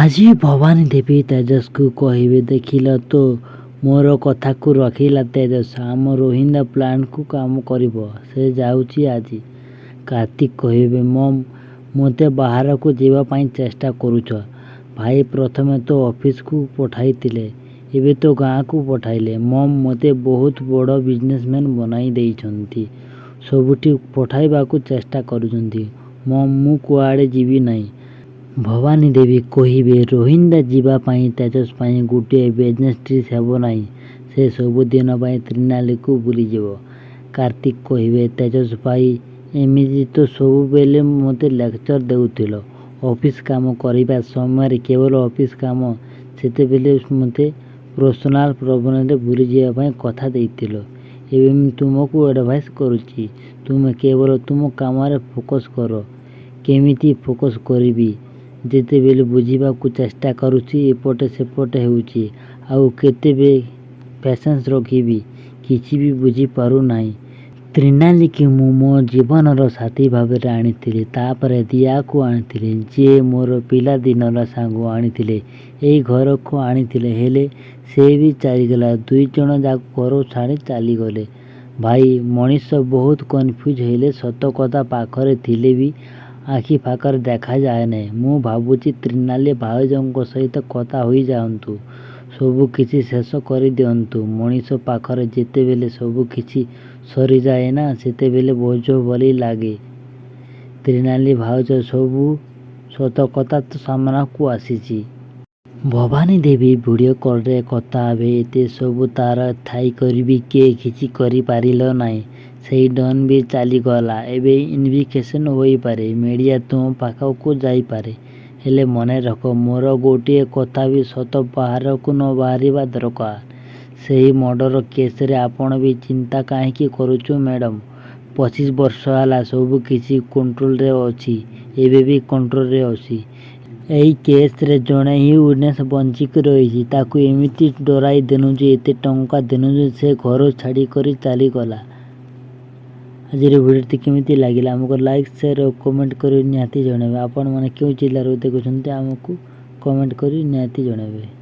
ଆଜି ଭବାନୀ ଦେବୀ ତେଜସ୍କୁ କହିବେ, ଦେଖିଲ ତ ମୋର କଥାକୁ ରଖିଲା ତେଜସ୍। ଆମ ରୋହିନ୍ତା ପ୍ଲାଣ୍ଟକୁ କାମ କରିବ। ସେ ଯାଉଛି ଆଜି। କାର୍ତ୍ତିକ କହିବେ, ମମ୍ ମୋତେ ବାହାରକୁ ଯିବା ପାଇଁ ଚେଷ୍ଟା କରୁଛ। ଭାଇ ପ୍ରଥମେ ତ ଅଫିସକୁ ପଠାଇଥିଲେ, ଏବେ ତ ଗାଁକୁ ପଠାଇଲେ। ମମ୍ ମୋତେ ବହୁତ ବଡ଼ ବିଜନେସମ୍ୟାନ୍ ବନାଇ ଦେଇଛନ୍ତି। ସବୁଠି ପଠାଇବାକୁ ଚେଷ୍ଟା କରୁଛନ୍ତି। ମମ୍ ମୁଁ କୁଆଡ଼େ ଯିବି ନାହିଁ। ଭବାନୀ ଦେବୀ କହିବେ, ରୋହିନ୍ତା ଯିବା ପାଇଁ ତେଜସ୍ ପାଇଁ ଗୋଟିଏ ବିଜନେସ୍ ଟ୍ରିପ୍ ହେବ ନାହିଁ। ସେ ସବୁଦିନ ପାଇଁ ତ୍ରିନାଲୀକୁ ବୁଲିଯିବ। କାର୍ତ୍ତିକ କହିବେ, ତେଜସ୍ ଭାଇ ଏମିତି ତ ସବୁବେଳେ ମୋତେ ଲେକ୍ଚର ଦେଉଥିଲ। ଅଫିସ କାମ କରିବା ସମୟରେ କେବଳ ଅଫିସ କାମ, ସେତେବେଳେ ମୋତେ ପର୍ସନାଲ ପ୍ରବନ୍ଧରେ ବୁଲିଯିବା ପାଇଁ କଥା ଦେଇଥିଲ। ଏବେ ମୁଁ ତୁମକୁ ଆଡ଼ଭାଇସ୍ କରୁଛି, ତୁମେ କେବଳ ତୁମ କାମରେ ଫୋକସ୍ କର। କେମିତି ଫୋକସ୍ କରିବି? ଯେତେବେଳେ ବୁଝିବାକୁ ଚେଷ୍ଟା କରୁଛି ଏପଟେ ସେପଟେ ହେଉଛି। ଆଉ କେତେ ପେସେନ୍ସ ରଖିବି? କିଛି ବି ବୁଝିପାରୁନାହିଁ। ତ୍ରିନାଲୀକୁ ମୁଁ ମୋ ଜୀବନର ସାଥୀ ଭାବରେ ଆଣିଥିଲି। ତାପରେ ଦିୟାକୁ ଆଣିଥିଲି, ଯିଏ ମୋର ପିଲାଦିନର ସାଙ୍ଗ ଆଣିଥିଲେ, ଏଇ ଘରକୁ ଆଣିଥିଲେ। ହେଲେ ସେ ବି ଚାଲିଗଲା। ଦୁଇ ଜଣ ଯାକ ଘର ଛାଡ଼ି ଚାଲିଗଲେ। ଭାଇ ମଣିଷ ବହୁତ କନଫ୍ୟୁଜ୍ ହେଲେ ସତ କଥା ପାଖରେ ଥିଲେ ବି ଆଖି ପାଖରେ ଦେଖାଯାଏ ନାହିଁ। ମୁଁ ଭାବୁଛି ତ୍ରିନାଲୀ ଭାଉଜଙ୍କ ସହିତ କଥା ହୋଇଯାଆନ୍ତୁ, ସବୁ କିଛି ଶେଷ କରିଦିଅନ୍ତୁ। ମଣିଷ ପାଖରେ ଯେତେବେଳେ ସବୁ କିଛି ସରିଯାଏ ନା, ସେତେବେଳେ ବୋଝ ଭଳି ଲାଗେ। ତ୍ରିନାଲୀ ଭାଉଜ ସବୁ ସତ କଥା ତ ସାମ୍ନାକୁ ଆସିଛି। ଭବାନୀ ଦେବୀ ଭିଡ଼ିଓ କଲ୍ରେ କଥା ହେବେ। ଏତେ ସବୁ ତାର ଥାଇକରି ବି କିଏ କିଛି କରିପାରିଲ ନାହିଁ। ସେଇ ଡନ୍ ବି ଚାଲିଗଲା। ଏବେ ଇନଭେଷ୍ଟିଗେସନ୍ ହୋଇପାରେ, ମିଡ଼ିଆ ତୁମ ପାଖକୁ ଯାଇପାରେ। ହେଲେ ମନେ ରଖ, ମୋର ଗୋଟିଏ କଥା ବି ସତ ବାହାରକୁ ନ ବାହାରିବା ଦରକାର। ସେହି ମର୍ଡର କେସରେ ଆପଣ ବି ଚିନ୍ତା କାହିଁକି କରୁଛୁ ମ୍ୟାଡ଼ାମ୍? 25 ବର୍ଷ ହେଲା ସବୁ କିଛି କଣ୍ଟ୍ରୋଲରେ ଅଛି, ଏବେ ବି କଣ୍ଟ୍ରୋଲରେ ଅଛି। ଏଇ କେସରେ ଜଣେ ହିଁ ୱିଟନେସ୍ ବଞ୍ଚିକି ରହିଛି। ତାକୁ ଏମିତି ଡରାଇ ଦେନୁ ଯେ, ଏତେ ଟଙ୍କା ଦେନୁ ଯେ ସେ ଘର ଛାଡ଼ିକରି ଚାଲିଗଲା। ଆଜିର ଭିଡ଼ିଓଟି କେମିତି ଲାଗିଲା ଆମକୁ ଲାଇକ୍, ସେୟାର ଓ କମେଣ୍ଟ କରି ନିହାତି ଜଣାଇବେ। ଆପଣମାନେ କେଉଁ ଜିଲ୍ଲାରୁ ଦେଖୁଛନ୍ତି ଆମକୁ କମେଣ୍ଟ କରି ନିହାତି ଜଣାଇବେ।